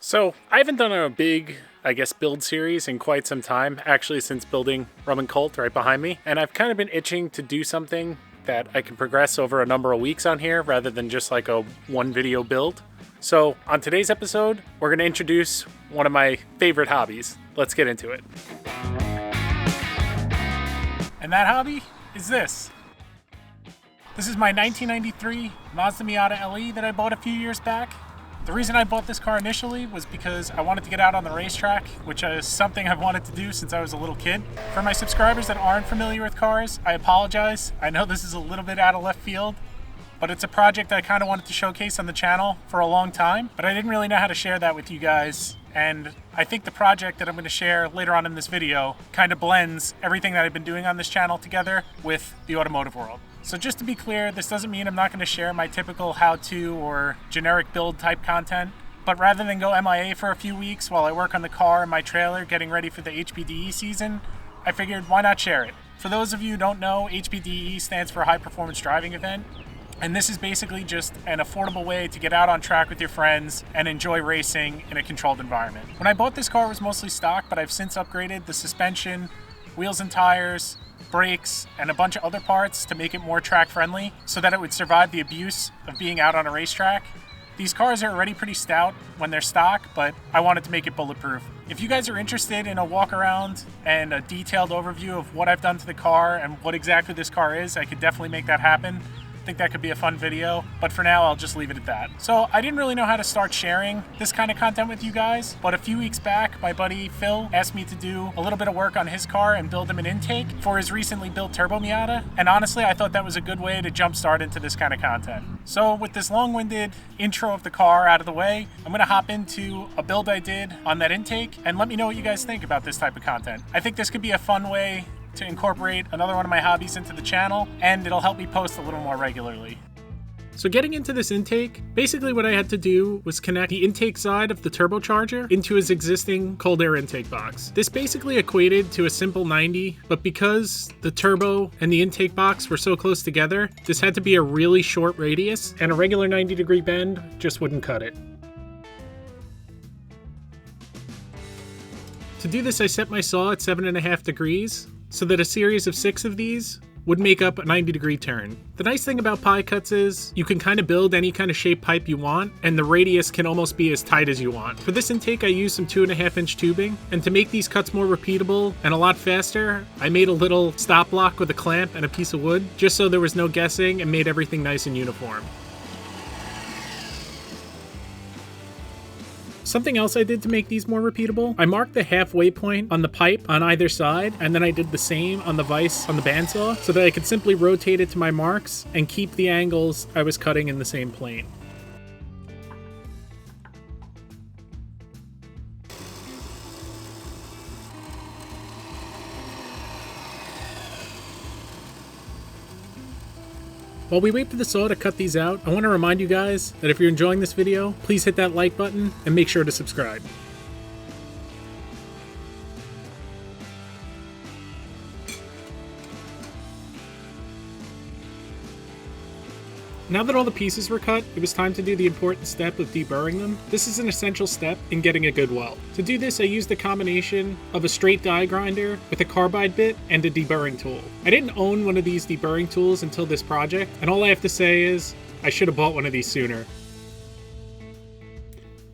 So I haven't done a big, build series in quite some time, actually since building Rum and Colt right behind me. And I've kind of been itching to do something that I can progress over a number of weeks on here rather than just like a one video build. So on today's episode, we're going to introduce one of my favorite hobbies. Let's get into it. And that hobby is this. This is my 1993 Mazda Miata LE that I bought a few years back. The reason I bought this car initially was because I wanted to get out on the racetrack, which is something I've wanted to do since I was a little kid. For my subscribers that aren't familiar with cars, I apologize. I know this is a little bit out of left field, but it's a project I kind of wanted to showcase on the channel for a long time, but I didn't really know how to share that with you guys. And I think the project that I'm going to share later on in this video kind of blends everything that I've been doing on this channel together with the automotive world. So just to be clear, this doesn't mean I'm not going to share my typical how-to or generic build type content, but rather than go MIA for a few weeks while I work on the car and my trailer getting ready for the HPDE season, I figured why not share it. For those of you who don't know, HPDE stands for High Performance Driving Event. And this is basically just an affordable way to get out on track with your friends and enjoy racing in a controlled environment. When I bought this car, it was mostly stock, but I've since upgraded the suspension, wheels and tires, brakes, and a bunch of other parts to make it more track friendly so that it would survive the abuse of being out on a racetrack. These cars are already pretty stout when they're stock, but I wanted to make it bulletproof. If you guys are interested in a walk around and a detailed overview of what I've done to the car and what exactly this car is, I could definitely make that happen. I think that could be a fun video, but for now I'll just leave it at that. So I didn't really know how to start sharing this kind of content with you guys, but a few weeks back my buddy Phil asked me to do a little bit of work on his car and build him an intake for his recently built turbo Miata, and honestly I thought that was a good way to jumpstart into this kind of content. So with this long-winded intro of the car out of the way, I'm going to hop into a build I did on that intake and let me know what you guys think about this type of content. I think this could be a fun way to incorporate another one of my hobbies into the channel, and it'll help me post a little more regularly. So getting into this intake, basically what I had to do was connect the intake side of the turbocharger into his existing cold air intake box. This basically equated to a simple 90, but because the turbo and the intake box were so close together, this had to be a really short radius, and a regular 90-degree bend just wouldn't cut it. To do this, I set my saw at 7.5 degrees, so that a series of 6 of these would make up a 90-degree turn. The nice thing about pie cuts is you can kind of build any kind of shaped pipe you want, and the radius can almost be as tight as you want. For this intake, I used some 2.5-inch tubing, and to make these cuts more repeatable and a lot faster, I made a little stop block with a clamp and a piece of wood, just so there was no guessing and made everything nice and uniform. Something else I did to make these more repeatable, I marked the halfway point on the pipe on either side, and then I did the same on the vise on the bandsaw so that I could simply rotate it to my marks and keep the angles I was cutting in the same plane. While we wait for the saw to cut these out, I want to remind you guys that if you're enjoying this video, please hit that like button and make sure to subscribe. Now that all the pieces were cut, it was time to do the important step of deburring them. This is an essential step in getting a good weld. To do this, I used a combination of a straight die grinder with a carbide bit and a deburring tool. I didn't own one of these deburring tools until this project, and all I have to say is, I should have bought one of these sooner.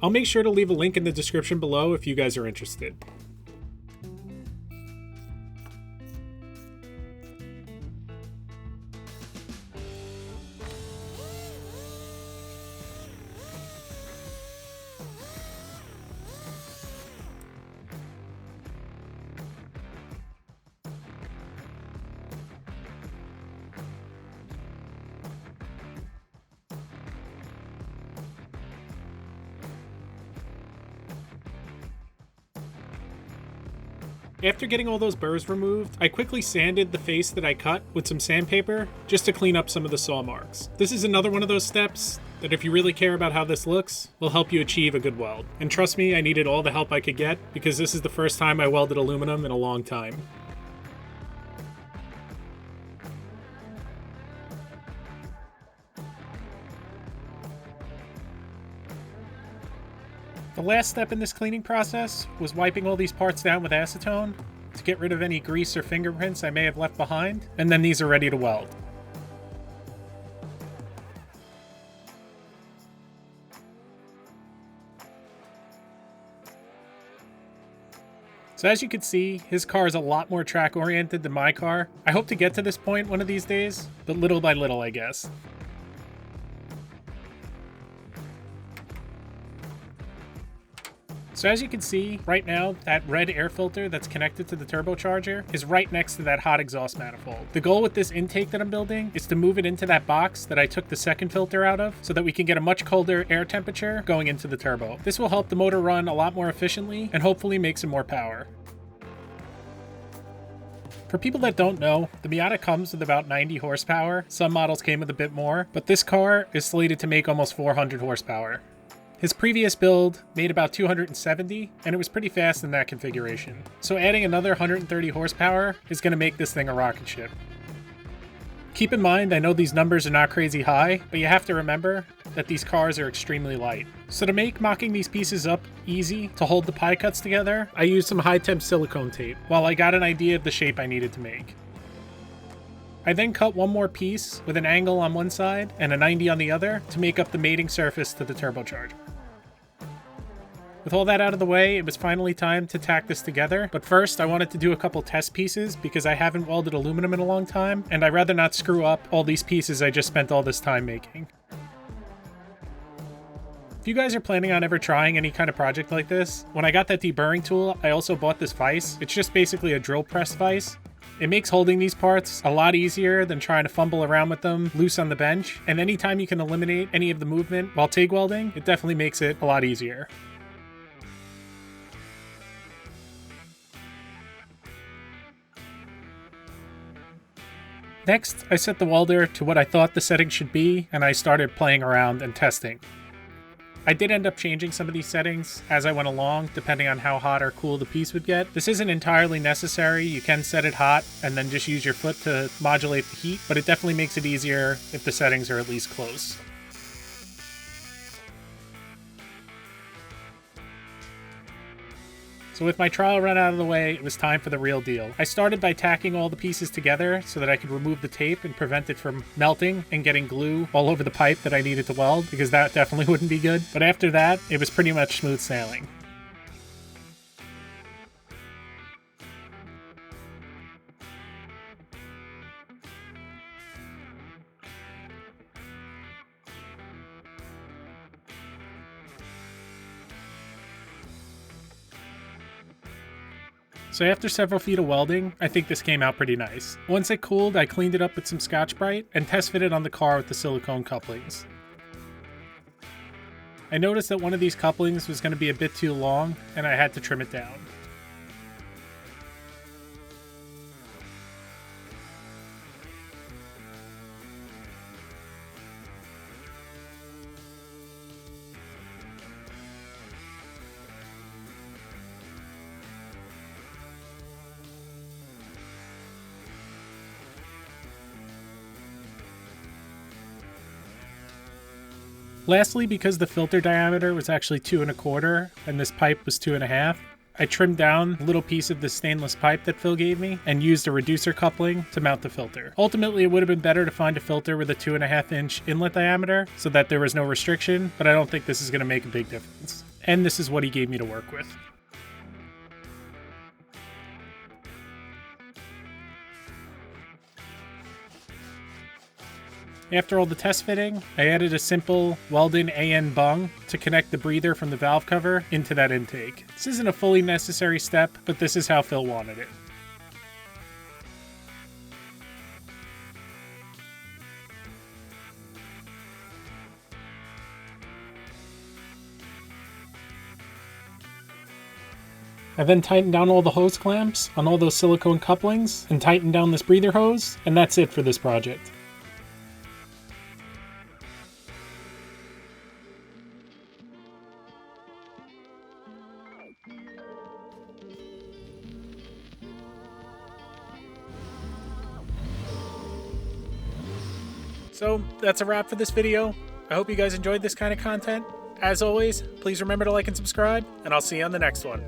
I'll make sure to leave a link in the description below if you guys are interested. After getting all those burrs removed, I quickly sanded the face that I cut with some sandpaper just to clean up some of the saw marks. This is another one of those steps that if you really care about how this looks, will help you achieve a good weld. And trust me, I needed all the help I could get because this is the first time I welded aluminum in a long time. The The last step in this cleaning process was wiping all these parts down with acetone to get rid of any grease or fingerprints I may have left behind, and then these are ready to weld. So as you can see, his car is a lot more track oriented than my car. I hope to get to this point one of these days, but little by little, I guess. So as you can see, right now, that red air filter that's connected to the turbocharger is right next to that hot exhaust manifold. The goal with this intake that I'm building is to move it into that box that I took the second filter out of so that we can get a much colder air temperature going into the turbo. This will help the motor run a lot more efficiently and hopefully make some more power. For people that don't know, the Miata comes with about 90 horsepower. Some models came with a bit more, but this car is slated to make almost 400 horsepower. His previous build made about 270, and it was pretty fast in that configuration. So adding another 130 horsepower is going to make this thing a rocket ship. Keep in mind, I know these numbers are not crazy high, but you have to remember that these cars are extremely light. So to make mocking these pieces up easy to hold the pie cuts together, I used some high-temp silicone tape while I got an idea of the shape I needed to make. I then cut one more piece with an angle on one side and a 90 on the other to make up the mating surface to the turbocharger. With all that out of the way, it was finally time to tack this together, but first I wanted to do a couple test pieces because I haven't welded aluminum in a long time, and I'd rather not screw up all these pieces I just spent all this time making. If you guys are planning on ever trying any kind of project like this, when I got that deburring tool, I also bought this vise. It's just basically a drill press vise. It makes holding these parts a lot easier than trying to fumble around with them loose on the bench, and anytime you can eliminate any of the movement while TIG welding, it definitely makes it a lot easier. Next, I set the welder to what I thought the settings should be, and I started playing around and testing. I did end up changing some of these settings as I went along, depending on how hot or cool the piece would get. This isn't entirely necessary. You can set it hot and then just use your foot to modulate the heat, but it definitely makes it easier if the settings are at least close. So with my trial run out of the way, it was time for the real deal. I started by tacking all the pieces together so that I could remove the tape and prevent it from melting and getting glue all over the pipe that I needed to weld, because that definitely wouldn't be good. But after that, it was pretty much smooth sailing. So after several feet of welding, I think this came out pretty nice. Once it cooled, I cleaned it up with some Scotch-Brite and test fitted on the car with the silicone couplings. I noticed that one of these couplings was going to be a bit too long, and I had to trim it down. Lastly, because the filter diameter was actually 2 1/4 and this pipe was 2 1/2, I trimmed down a little piece of the stainless pipe that Phil gave me and used a reducer coupling to mount the filter. Ultimately, it would have been better to find a filter with a 2 1/2 inch inlet diameter so that there was no restriction, but I don't think this is going to make a big difference. And this is what he gave me to work with. After all the test fitting, I added a simple welded AN bung to connect the breather from the valve cover into that intake. This isn't a fully necessary step, but this is how Phil wanted it. I then tightened down all the hose clamps on all those silicone couplings and tightened down this breather hose, and that's it for this project. So that's a wrap for this video. I hope you guys enjoyed this kind of content. As always, please remember to like and subscribe, and I'll see you on the next one.